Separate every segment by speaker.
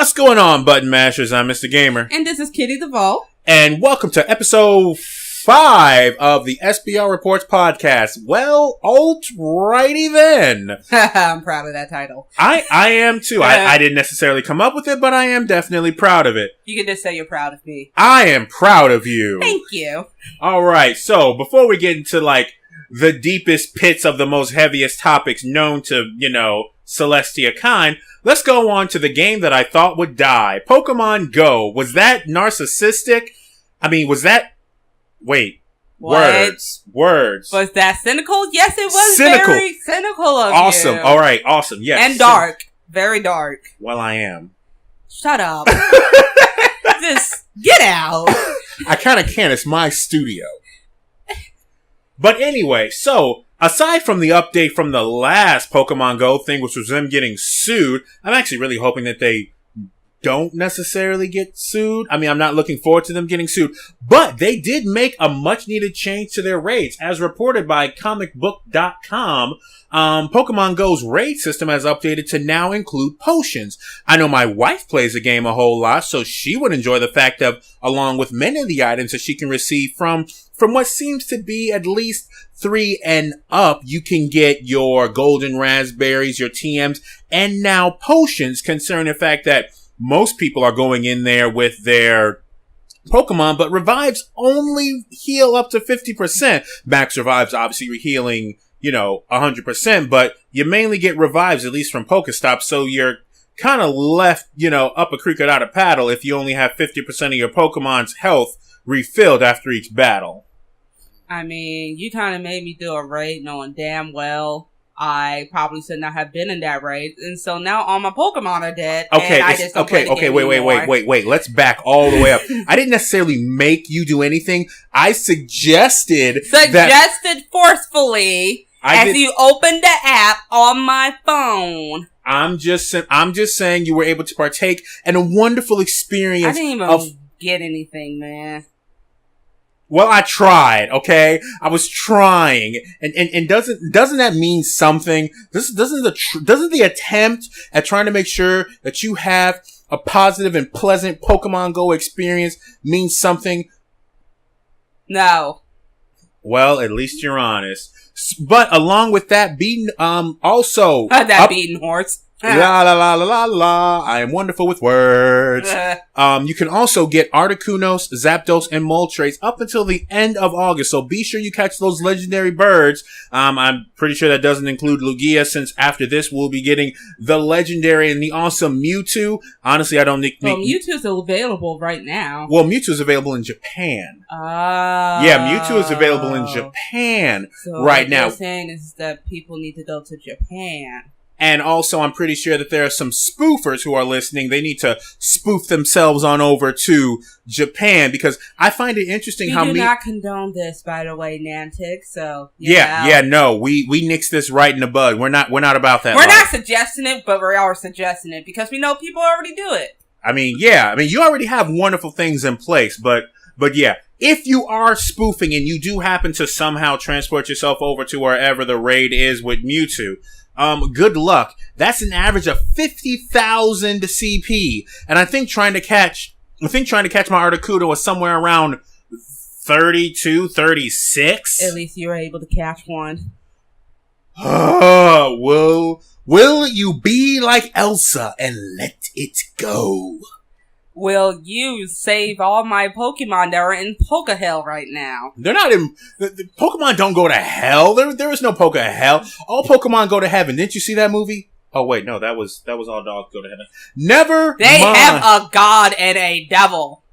Speaker 1: What's going on, button mashers? I'm Mr. Gamer.
Speaker 2: And this is Kitty the Vault.
Speaker 1: And welcome to episode 5 of the SBRReports podcast. Well, Alt-Righty then.
Speaker 2: I'm proud of that title.
Speaker 1: I am too. I didn't necessarily come up with it, but I am definitely proud of it.
Speaker 2: You can just say you're proud of me.
Speaker 1: I am proud of you.
Speaker 2: Thank you.
Speaker 1: Alright, so before we get into the deepest pits of the most heaviest topics known to, Celestia kind, let's go on to the game that I thought would die. Pokemon Go. Was that narcissistic? I mean, was that... Wait.
Speaker 2: What?
Speaker 1: Words.
Speaker 2: Was that cynical? Yes, it was
Speaker 1: cynical.
Speaker 2: Very cynical of
Speaker 1: awesome.
Speaker 2: you.
Speaker 1: Alright, awesome. Yes.
Speaker 2: And dark. Very dark.
Speaker 1: Well, I am.
Speaker 2: Shut up. Just get out.
Speaker 1: I kind of can. It's my studio. But anyway, so... aside from the update from the last Pokemon Go thing, which was them getting sued, I'm actually really hoping that they don't necessarily get sued. I mean, I'm not looking forward to them getting sued, but they did make a much needed change to their raids. As reported by comicbook.com, Pokemon Go's raid system has updated to now include potions. I know my wife plays the game a whole lot, so she would enjoy the fact of, along with many of the items that she can receive from what seems to be at least 3 and up, you can get your golden raspberries, your TMs, and now potions, concerning the fact that most people are going in there with their Pokemon, but revives only heal up to 50%. Max revives obviously healing, 100%, but you mainly get revives, at least from Pokestops, so you're kind of left, up a creek without a paddle if you only have 50% of your Pokemon's health refilled after each battle.
Speaker 2: I mean, you kind of made me do a raid knowing damn well I probably should not have been in that raid. And so now all my Pokemon are dead.
Speaker 1: Okay,
Speaker 2: and I just don't play the game anymore.
Speaker 1: Wait. Let's back all the way up. I didn't necessarily make you do anything. I suggested
Speaker 2: forcefully as you opened the app on my phone.
Speaker 1: I'm just saying you were able to partake in a wonderful experience.
Speaker 2: I didn't even get anything, man.
Speaker 1: Well, I tried, okay? I was trying. And doesn't that mean something? Doesn't the attempt at trying to make sure that you have a positive and pleasant Pokemon Go experience mean something?
Speaker 2: No.
Speaker 1: Well, at least you're honest. But along with that, beating beaten
Speaker 2: horse.
Speaker 1: La la la la la la. I am wonderful with words. You can also get Articunos, Zapdos, and Moltres up until the end of August. So be sure you catch those legendary birds. I'm pretty sure that doesn't include Lugia, since after this we'll be getting the legendary and the awesome Mewtwo. Honestly, I don't think...
Speaker 2: Well, Mewtwo's available right now.
Speaker 1: Well, Mewtwo's available in Japan. Yeah, Mewtwo is available in Japan right now.
Speaker 2: What you're saying is that people need to go to Japan.
Speaker 1: And also, I'm pretty sure that there are some spoofers who are listening. They need to spoof themselves on over to Japan, because I find it interesting
Speaker 2: we do not condone this, by the way, Nantic. So
Speaker 1: no, we nix this right in the bud. We're not about that.
Speaker 2: We're not suggesting it, but we are suggesting it because we know people already do it.
Speaker 1: I mean, you already have wonderful things in place, but yeah. If you are spoofing and you do happen to somehow transport yourself over to wherever the raid is with Mewtwo, good luck. That's an average of 50,000 CP. And I think trying to catch my Articuno was somewhere around 32, 36.
Speaker 2: At least you were able to catch one.
Speaker 1: Will you be like Elsa and let it go?
Speaker 2: Will you save all my Pokemon that are in Poke Hell right now?
Speaker 1: They're not in... The Pokemon don't go to hell. There is no Poke Hell. All Pokemon go to heaven. Didn't you see that movie? Oh, wait. No, that was All Dogs Go to Heaven.
Speaker 2: They have a god and a devil,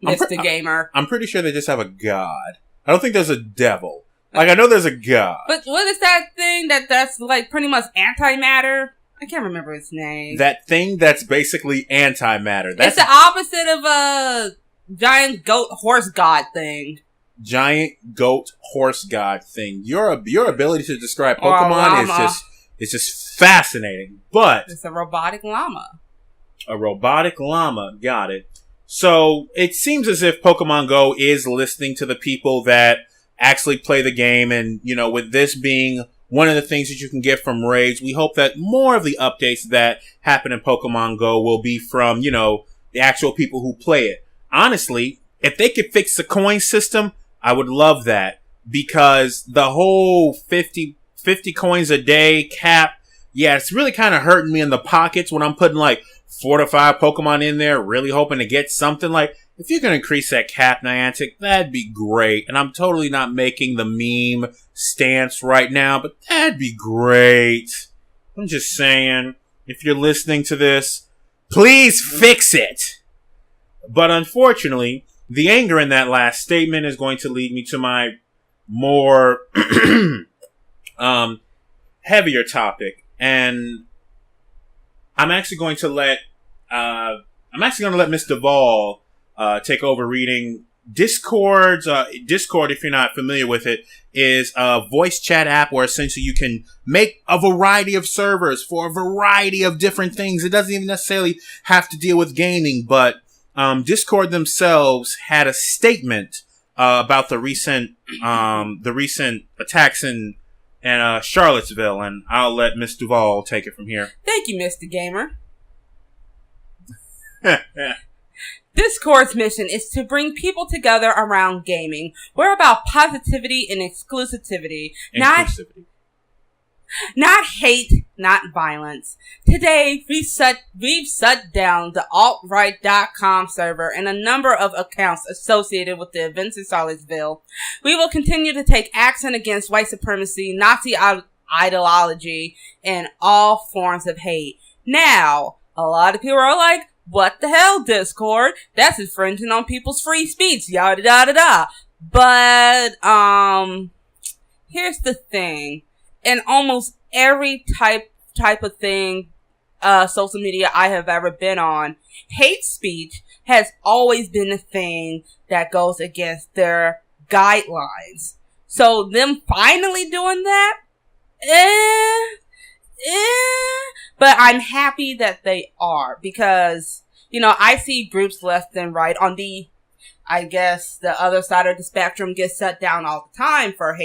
Speaker 2: Mr. Gamer.
Speaker 1: I'm pretty sure they just have a god. I don't think there's a devil. I know there's a god.
Speaker 2: But what is that thing that's pretty much antimatter? I can't remember its name.
Speaker 1: That thing that's basically antimatter.
Speaker 2: It's the opposite of a giant goat horse god thing.
Speaker 1: Giant goat horse god thing. Your ability to describe Pokemon is just fascinating. But
Speaker 2: it's a robotic llama.
Speaker 1: A robotic llama. Got it. So it seems as if Pokemon Go is listening to the people that actually play the game, and with this being one of the things that you can get from raids. We hope that more of the updates that happen in Pokemon Go will be from, the actual people who play it. Honestly, if they could fix the coin system, I would love that, because the whole 50 coins a day cap, yeah, it's really kind of hurting me in the pockets when I'm putting like 4 to 5 Pokemon in there, really hoping to get something. Like, if you can increase that cap, Niantic, that'd be great. And I'm totally not making the meme stance right now, but that'd be great. I'm just saying, if you're listening to this, please fix it. But unfortunately, the anger in that last statement is going to lead me to my more heavier topic. And I'm actually going to let Miss Duvall take over reading Discord's. Discord, if you're not familiar with it, is a voice chat app where essentially you can make a variety of servers for a variety of different things. It doesn't even necessarily have to deal with gaming, but Discord themselves had a statement about the recent attacks in Charlottesville, and I'll let Miss Duvall take it from here.
Speaker 2: Thank you, Mr. Gamer. Discord's mission is to bring people together around gaming. We're about positivity and exclusivity. Not hate, not violence. Today, we've shut down the Alt-Righty.com server and a number of accounts associated with the events in Charlottesville. We will continue to take action against white supremacy, Nazi ideology, and all forms of hate. Now, a lot of people are like, what the hell, Discord? That's infringing on people's free speech, yada da da da. But, here's the thing. In almost every type of thing, social media I have ever been on, hate speech has always been a thing that goes against their guidelines. So them finally doing that, but I'm happy that they are, because, I see groups left and right on the other side of the spectrum gets shut down all the time for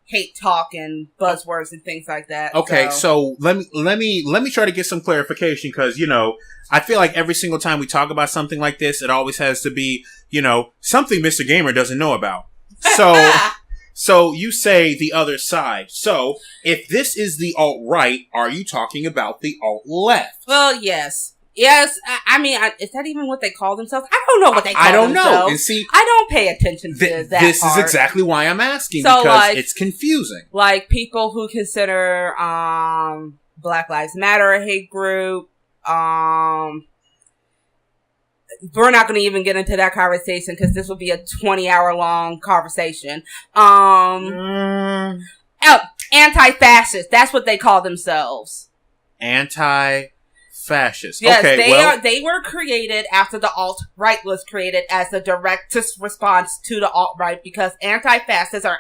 Speaker 2: hate talk and buzzwords and things like that.
Speaker 1: Okay, so let me try to get some clarification, because I feel like every single time we talk about something like this, it always has to be something Mr. Gamer doesn't know about. So you say the other side. So if this is the alt-right, are you talking about the alt-left?
Speaker 2: Well, yes. Yes, I mean, is that even what they call themselves? I don't know what they call themselves. I don't know. And see, I don't pay attention to that
Speaker 1: This
Speaker 2: part.
Speaker 1: is exactly why I'm asking, because it's confusing.
Speaker 2: Like, people who consider Black Lives Matter a hate group, we're not going to even get into that conversation, because this will be a 20-hour-long conversation. Anti-fascist, that's what they call themselves.
Speaker 1: Anti-fascist.
Speaker 2: Yes,
Speaker 1: okay,
Speaker 2: they were created after the alt-right was created as a direct response to the alt-right, because anti-fascists are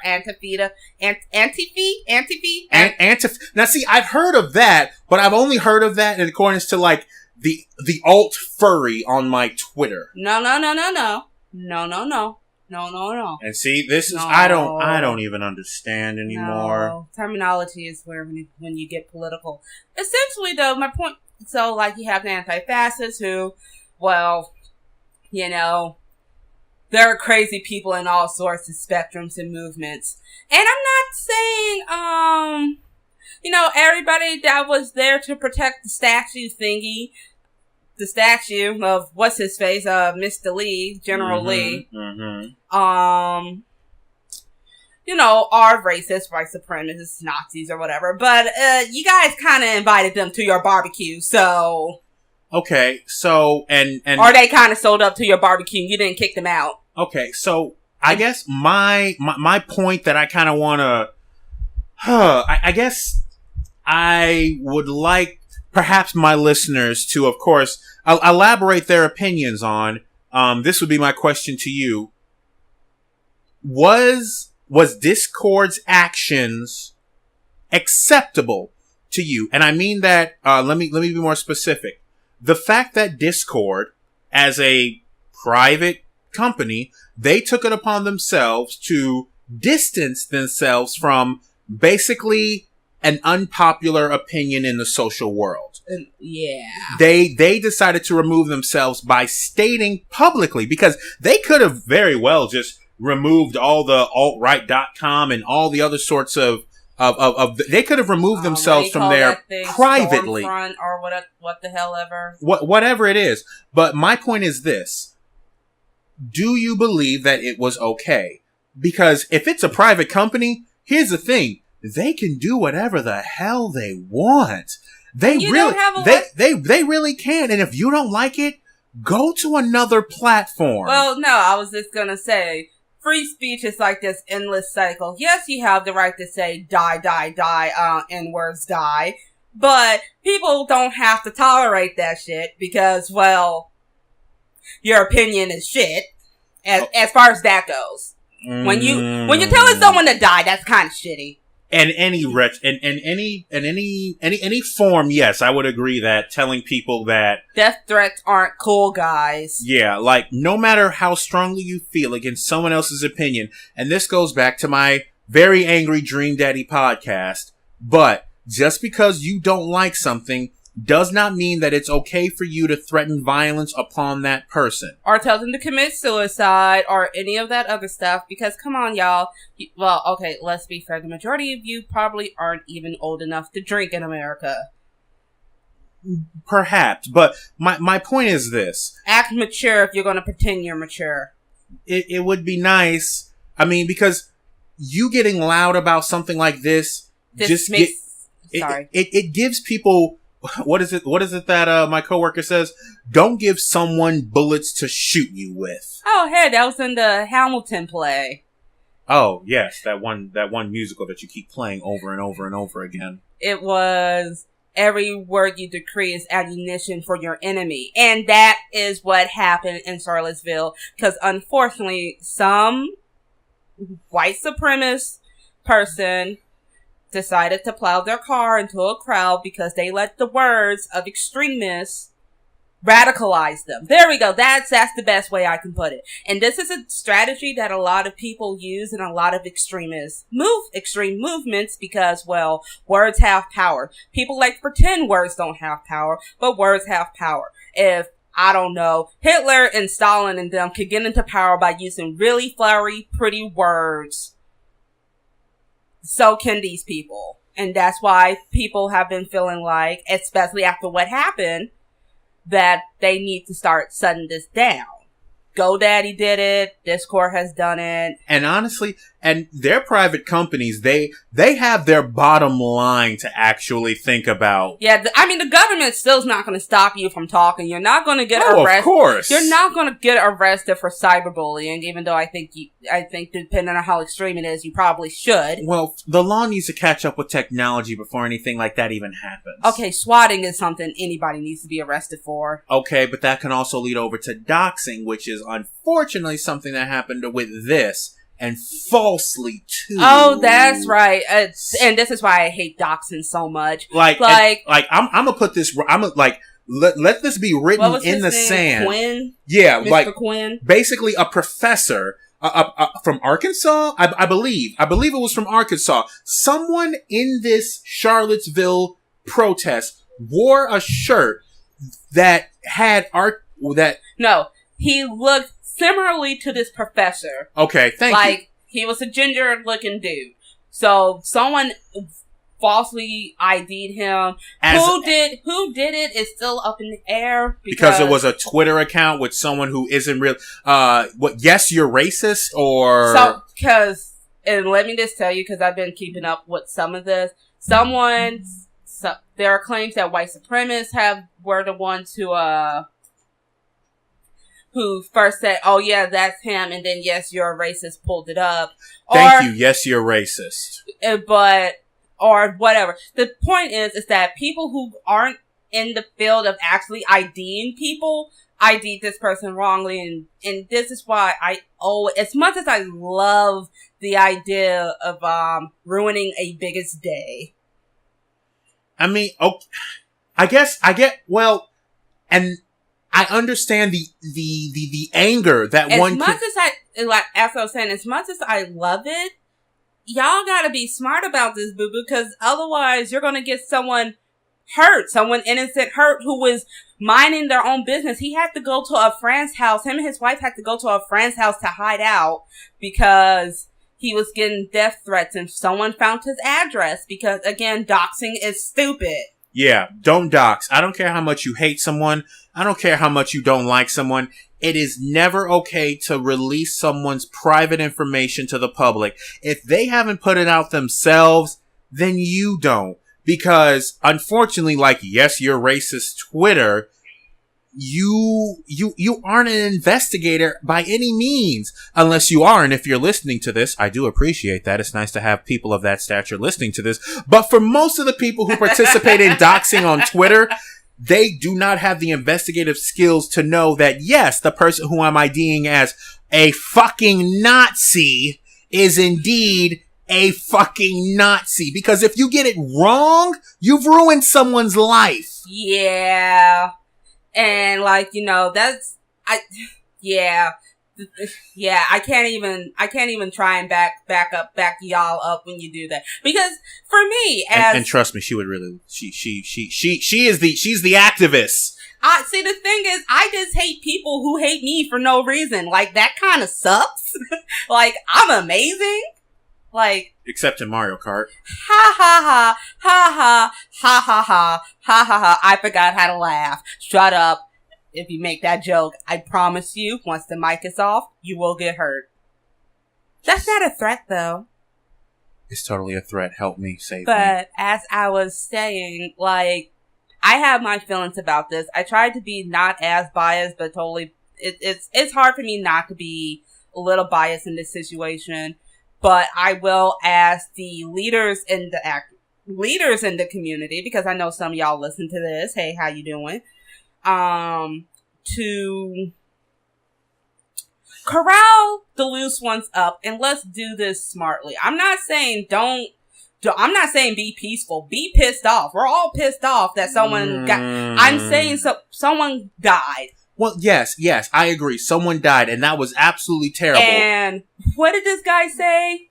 Speaker 2: Now
Speaker 1: see, I've heard of that, but I've only heard of that in accordance to like the alt furry on my Twitter.
Speaker 2: No.
Speaker 1: And see, this is I don't even understand anymore.
Speaker 2: No. Terminology is where when you get political. Essentially, though, my point. So, like, you have the anti-fascists who, well, there are crazy people in all sorts of spectrums and movements. And I'm not saying, everybody that was there to protect the statue thingy, the statue of what's-his-face, Mr. Lee, General Lee, are racist, white supremacists, Nazis, or whatever. But, you guys kind of invited them to your barbecue, so...
Speaker 1: Okay, so, and...
Speaker 2: Or they kind of sold up to your barbecue and you didn't kick them out.
Speaker 1: Okay, so, I guess my point that I kind of want to... I guess I would like perhaps my listeners to, of course, elaborate their opinions on, this would be my question to you. Was Discord's actions acceptable to you? And I mean that, let me be more specific. The fact that Discord, as a private company, they took it upon themselves to distance themselves from basically an unpopular opinion in the social world.
Speaker 2: Yeah.
Speaker 1: They decided to remove themselves by stating publicly, because they could have very well just removed all the Alt-Right.com and all the other sorts of they could have removed themselves from there privately.
Speaker 2: Stormfront or what the hell ever.
Speaker 1: Whatever it is. But my point is this. Do you believe that it was okay? Because if it's a private company, here's the thing. They can do whatever the hell they want. They really can. And if you don't like it, go to another platform.
Speaker 2: Well, no, I was just gonna say, free speech is like this endless cycle. Yes, you have the right to say die, N-words die. But people don't have to tolerate that shit because, well, your opinion is shit. As far as that goes. When you're telling someone to die, that's kind of shitty.
Speaker 1: And any form, yes, I would agree that telling people that
Speaker 2: death threats aren't cool, guys.
Speaker 1: Yeah, like no matter how strongly you feel against someone else's opinion, and this goes back to my very angry Dream Daddy podcast, but just because you don't like something does not mean that it's okay for you to threaten violence upon that person.
Speaker 2: Or tell them to commit suicide or any of that other stuff. Because, come on, y'all. Well, okay, let's be fair. The majority of you probably aren't even old enough to drink in America.
Speaker 1: Perhaps. But my point is this.
Speaker 2: Act mature if you're going to pretend you're mature.
Speaker 1: It would be nice. I mean, because you getting loud about something like this it gives people... What is it that my coworker says? Don't give someone bullets to shoot you with.
Speaker 2: Oh, hey, that was in the Hamilton play.
Speaker 1: Oh, yes, that one musical that you keep playing over and over and over again.
Speaker 2: It was every word you decree is ammunition for your enemy. And that is what happened in Charlottesville. Because unfortunately, some white supremacist person decided to plow their car into a crowd because they let the words of extremists radicalize them. There we go. That's the best way I can put it. And this is a strategy that a lot of people use in a lot of extreme movements because, well, words have power. People like to pretend words don't have power, but words have power. If, I don't know, Hitler and Stalin and them could get into power by using really flowery, pretty words, so can these people. And that's why people have been feeling like, especially after what happened, that they need to start shutting this down. GoDaddy did it. Discord has done it.
Speaker 1: And honestly, and their private companies, they have their bottom line to actually think about.
Speaker 2: Yeah, the government still's not going to stop you from talking. You're not going to get arrested.
Speaker 1: Of course.
Speaker 2: You're not going to get arrested for cyberbullying, even though I think depending on how extreme it is, you probably should.
Speaker 1: Well, the law needs to catch up with technology before anything like that even happens.
Speaker 2: Okay, swatting is something anybody needs to be arrested for.
Speaker 1: Okay, but that can also lead over to doxing, which is unfortunately something that happened with this. And falsely, too.
Speaker 2: Oh, that's right. And this is why I hate doxing so much.
Speaker 1: I'm gonna put this, let this be written in the sand.
Speaker 2: Quinn?
Speaker 1: Yeah,
Speaker 2: Mr. Quinn?
Speaker 1: Basically a professor, from Arkansas, I believe it was from Arkansas. Someone in this Charlottesville protest wore a shirt that had
Speaker 2: No, he looked similarly to this professor.
Speaker 1: Okay, thank you.
Speaker 2: Like, he was a ginger-looking dude. So, someone falsely ID'd him. Who did it is still up in the air.
Speaker 1: Because it was a Twitter account with someone who isn't real. Yes, you're racist, or...
Speaker 2: And let me just tell you, because I've been keeping up with some of this. There are claims that white supremacists were the ones who first said, oh yeah, that's him, and then, yes, you're a racist, pulled it up.
Speaker 1: Thank you, yes, you're racist.
Speaker 2: Or whatever. The point is that people who aren't in the field of actually IDing people, ID'd this person wrongly, and this is why as much as I love the idea of, ruining a biggot's day.
Speaker 1: I mean, I understand the anger that
Speaker 2: as much as I love it, y'all gotta be smart about this, boo-boo, because otherwise you're gonna get someone hurt, someone innocent hurt who was minding their own business. He had to go to a friend's house. Him and his wife had to go to a friend's house to hide out because he was getting death threats and someone found his address because, again, doxing is stupid.
Speaker 1: Yeah, don't dox. I don't care how much you hate someone. I don't care how much you don't like someone. It is never okay to release someone's private information to the public. If they haven't put it out themselves, then you don't. Because, unfortunately, like, yes, you're racist Twitter, you aren't an investigator by any means. Unless you are, and if you're listening to this, I do appreciate that. It's nice to have people of that stature listening to this. But for most of the people who participate in doxing on Twitter, they do not have the investigative skills to know that, yes, the person who I'm IDing as a fucking Nazi is indeed a fucking Nazi. Because if you get it wrong, you've ruined someone's life.
Speaker 2: Yeah. And, like, you know, I can't even try and back y'all up when you do that. Because, for me,
Speaker 1: and trust me, she would really, she's the activist.
Speaker 2: See, the thing is, I just hate people who hate me for no reason. Like, that kind of sucks. Like, I'm amazing. Like,
Speaker 1: except in Mario Kart.
Speaker 2: Ha ha ha, ha ha, ha ha ha, ha ha ha. I forgot how to laugh. Shut up. If you make that joke, I promise you, once the mic is off, you will get hurt. That's not a threat, though.
Speaker 1: It's totally a threat. Help me, save me.
Speaker 2: But, as I was saying, like, I have my feelings about this. I tried to be not as biased, but totally, it's hard for me not to be a little biased in this situation. But I will ask the leaders in the community, because I know some of y'all listen to this. Hey, how you doing? To corral the loose ones up, and let's do this smartly. I'm not saying be peaceful. Be pissed off. We're all pissed off that someone I'm saying someone died.
Speaker 1: Well, yes, I agree. Someone died, and that was absolutely terrible.
Speaker 2: And what did this guy say?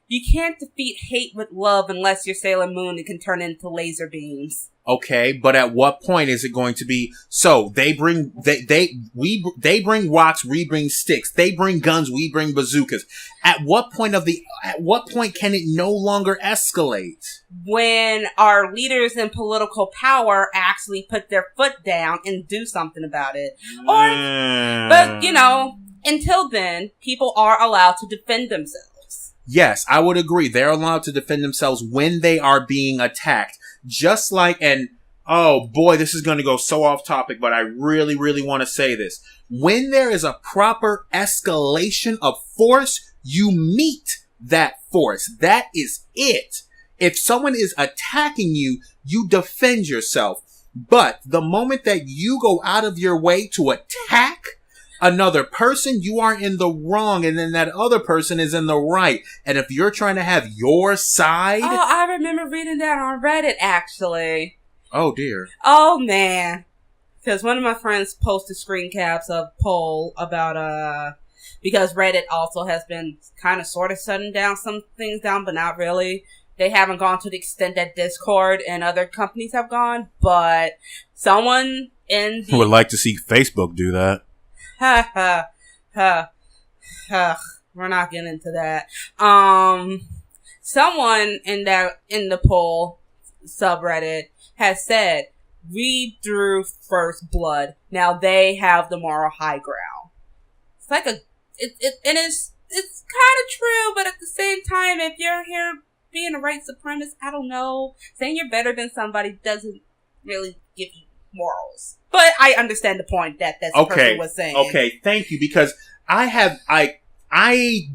Speaker 2: You can't defeat hate with love unless you're Sailor Moon and can turn into laser beams.
Speaker 1: Okay, but at what point is it going to be? So they bring rocks, we bring sticks. They bring guns, we bring bazookas. At what point can it no longer escalate?
Speaker 2: When our leaders in political power actually put their foot down and do something about it. But you know, until then, people are allowed to defend themselves.
Speaker 1: Yes, I would agree. They're allowed to defend themselves when they are being attacked. Just like, and oh boy, this is going to go so off topic, but I really, really want to say this. When there is a proper escalation of force, you meet that force. That is it. If someone is attacking you, you defend yourself. But the moment that you go out of your way to attack another person, you are in the wrong, and then that other person is in the right. And if you're trying to have your side...
Speaker 2: Oh, I remember reading that on Reddit, actually.
Speaker 1: Oh, dear.
Speaker 2: Oh, man. Because one of my friends posted screen caps of poll about, because Reddit also has been kind of sort of shutting down some things down, but not really. They haven't gone to the extent that Discord and other companies have gone, but someone in the...
Speaker 1: would like to see Facebook do that.
Speaker 2: Ha ha ha ha. We're not getting into that. Someone in the poll subreddit has said, read through First Blood. Now they have the moral high ground. It's like it's kind of true, but at the same time, if you're here being a white supremacist, I don't know. Saying you're better than somebody doesn't really give you morals. But I understand the point that person was saying.
Speaker 1: Okay, thank you, because I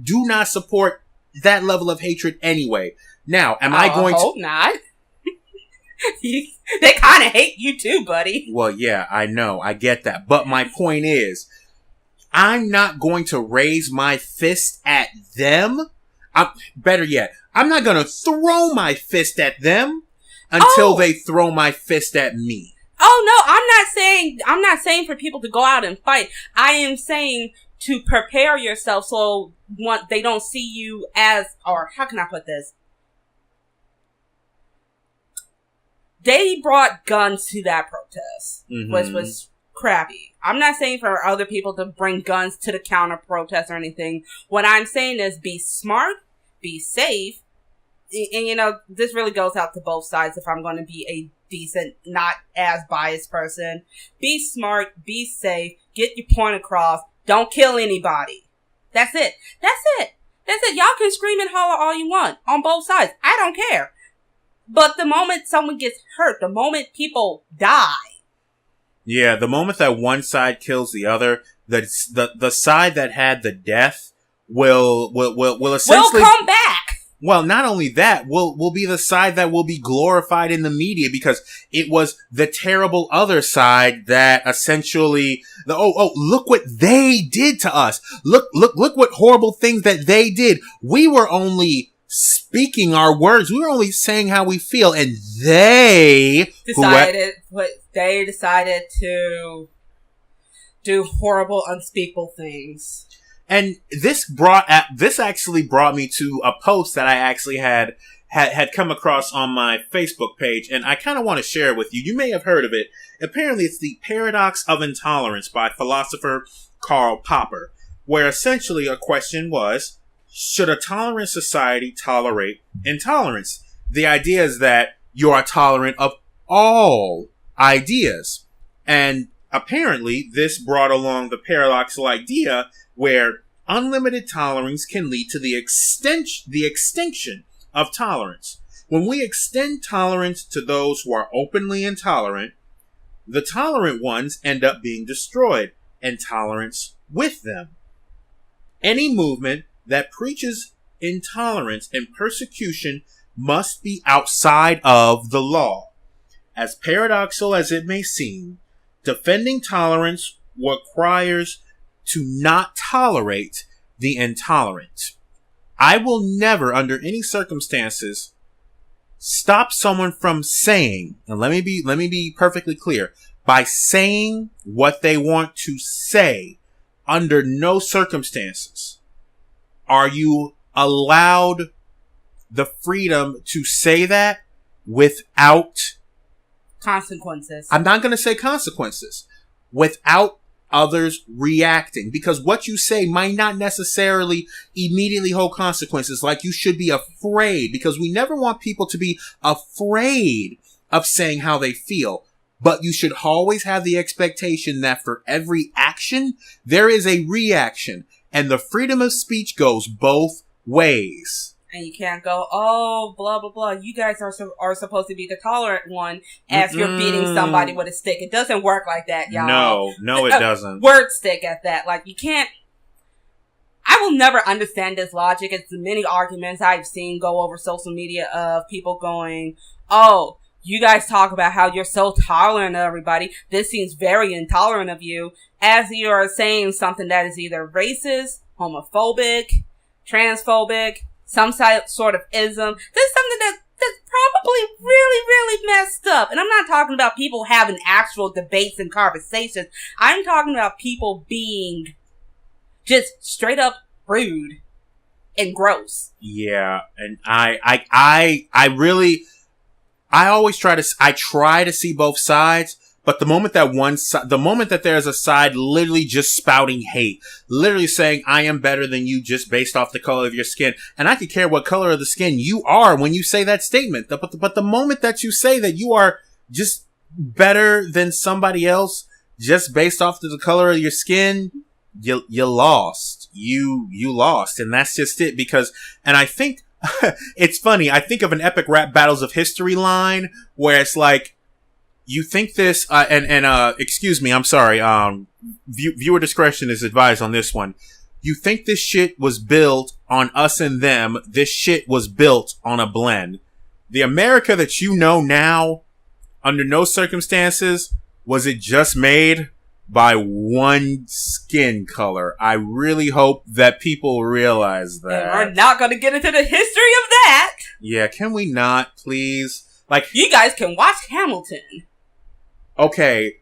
Speaker 1: do not support that level of hatred anyway. Now, I
Speaker 2: hope not. They kind of hate you too, buddy.
Speaker 1: Well, yeah, I know. I get that. But my point is, I'm not going to raise my fist at them. Better yet, I'm not going to throw my fist at them until they throw my fist at me.
Speaker 2: Oh no, I'm not saying for people to go out and fight. I am saying to prepare yourself so they don't see you as, or how can I put this? They brought guns to that protest, which was crappy. I'm not saying for other people to bring guns to the counter protest or anything. What I'm saying is be smart, be safe, and this really goes out to both sides if I'm going to be a decent, not as biased person. Be smart, be safe, get your point across, don't kill anybody. That's it. Y'all can scream and holler all you want on both sides. I don't care. But the moment someone gets hurt, the moment people die.
Speaker 1: Yeah, the moment that one side kills the other, the side that had the death will essentially
Speaker 2: will come back.
Speaker 1: Well, not only that, will be the side that will be glorified in the media because it was the terrible other side that essentially look what they did to us. Look what horrible things that they did. We were only speaking our words. We were only saying how we feel, and they decided to do horrible, unspeakable things. And this actually brought me to a post that I actually had come across on my Facebook page, and I kind of want to share it with you. You may have heard of it. Apparently, it's the Paradox of Intolerance by philosopher Karl Popper, where essentially a question was, should a tolerant society tolerate intolerance? The idea is that you are tolerant of all ideas. And apparently, this brought along the paradoxical idea where unlimited tolerance can lead to the extinction of tolerance. When we extend tolerance to those who are openly intolerant, the tolerant ones end up being destroyed, and tolerance with them. Any movement that preaches intolerance and persecution must be outside of the law. As paradoxical as it may seem, defending tolerance requires to not tolerate the intolerant. I will never, under any circumstances, stop someone from saying, and let me be perfectly clear, by saying what they want to say. Under no circumstances are you allowed the freedom to say that without
Speaker 2: consequences.
Speaker 1: I'm not going to say consequences. Without others reacting. Because what you say might not necessarily immediately hold consequences. Like, you should be afraid. Because we never want people to be afraid of saying how they feel. But you should always have the expectation that for every action, there is a reaction. And the freedom of speech goes both ways.
Speaker 2: And you can't go, oh, blah, blah, blah. You guys are supposed to be the tolerant one as you're beating somebody with a stick. It doesn't work like that, y'all.
Speaker 1: No, it doesn't.
Speaker 2: Word stick at that. Like, you can't. I will never understand this logic. It's the many arguments I've seen go over social media of people going, oh, you guys talk about how you're so tolerant of everybody. This seems very intolerant of you. As you are saying something that is either racist, homophobic, transphobic, some sort of ism. This is something that's probably really, really messed up. And I'm not talking about people having actual debates and conversations. I'm talking about people being just straight up rude and gross.
Speaker 1: Yeah, and I always try to see both sides, but the moment that there's a side literally just spouting hate, literally saying, I am better than you just based off the color of your skin, and I could care what color of the skin you are when you say that statement, but the moment that you say that you are just better than somebody else just based off of the color of your skin, you lost. You lost, and that's just it, and I think, it's funny, I think of an epic rap battles of history line where it's like, you think this, excuse me, I'm sorry, viewer discretion is advised on this one. You think this shit was built on us and them, this shit was built on a blend. The America that you know now, under no circumstances, was it just made by one skin color. I really hope that people realize that.
Speaker 2: And we're not going to get into the history of that.
Speaker 1: Yeah, can we not, please? Like,
Speaker 2: you guys can watch Hamilton.
Speaker 1: Okay,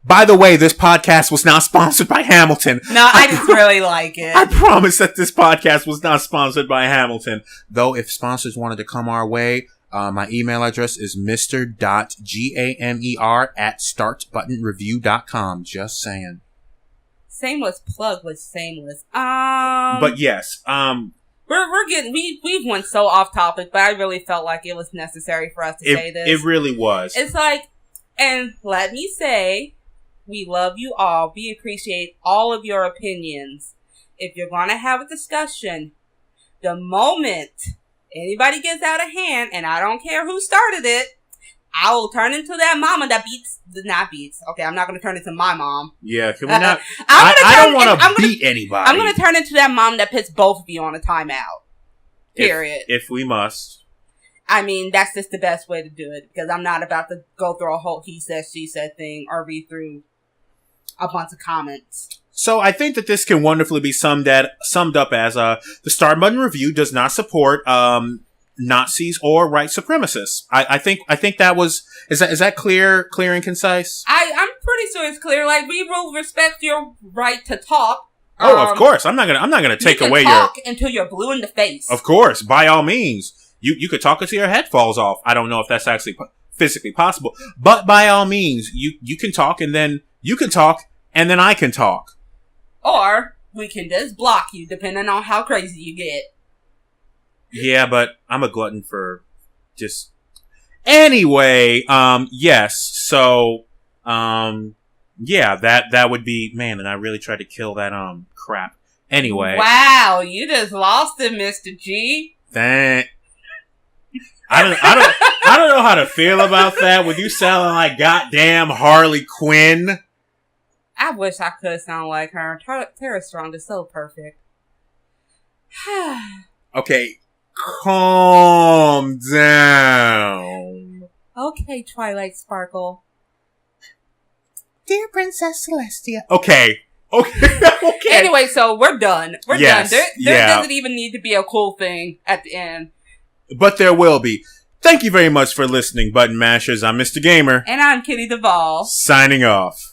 Speaker 1: By the way, this podcast was not sponsored by Hamilton.
Speaker 2: No, I just really like it.
Speaker 1: I promise that this podcast was not sponsored by Hamilton. Though, if sponsors wanted to come our way, my email address is mr.gamer@startbuttonreview.com. Just saying.
Speaker 2: Shameless plug was shameless.
Speaker 1: But yes,
Speaker 2: we've went so off topic, but I really felt like it was necessary for us to say this.
Speaker 1: It really was.
Speaker 2: It's like, and let me say, we love you all. We appreciate all of your opinions. If you're going to have a discussion, the moment anybody gets out of hand, and I don't care who started it, I will turn into that mama that not beats. Okay, I'm not going to turn into my mom.
Speaker 1: Yeah, can we not? I don't want to beat anybody.
Speaker 2: I'm going to turn into that mom that puts both of you on a timeout. Period.
Speaker 1: If we must.
Speaker 2: I mean, that's just the best way to do it, because I'm not about to go through a whole he said, she said thing or read through a bunch of comments.
Speaker 1: So I think that this can wonderfully be summed up as the Start Button Review does not support Nazis or white supremacists. I think that was is that clear and concise?
Speaker 2: I'm pretty sure it's clear. Like, we will respect your right to talk.
Speaker 1: Oh, of course. I'm not gonna take away your
Speaker 2: talk until you're blue in the face.
Speaker 1: Of course, by all means. You could talk until your head falls off. I don't know if that's actually physically possible, but by all means, you can talk, and then you can talk, and then I can talk.
Speaker 2: Or we can just block you, depending on how crazy you get.
Speaker 1: Yeah, but I'm a glutton for just... Anyway, yes, so, yeah, that would be... Man, and I really tried to kill that, crap. Anyway.
Speaker 2: Wow, you just lost it, Mr. G.
Speaker 1: I don't know how to feel about that with you sounding like goddamn Harley Quinn.
Speaker 2: I wish I could sound like her. Tara Strong is so perfect.
Speaker 1: Okay, calm down.
Speaker 2: Okay, Twilight Sparkle.
Speaker 1: Dear Princess Celestia. Okay.
Speaker 2: Anyway, so we're done. We're
Speaker 1: done.
Speaker 2: There doesn't even need to be a cool thing at the end.
Speaker 1: But there will be. Thank you very much for listening, Button Mashers. I'm Mr. Gamer.
Speaker 2: And I'm Kitty Duvall.
Speaker 1: Signing off.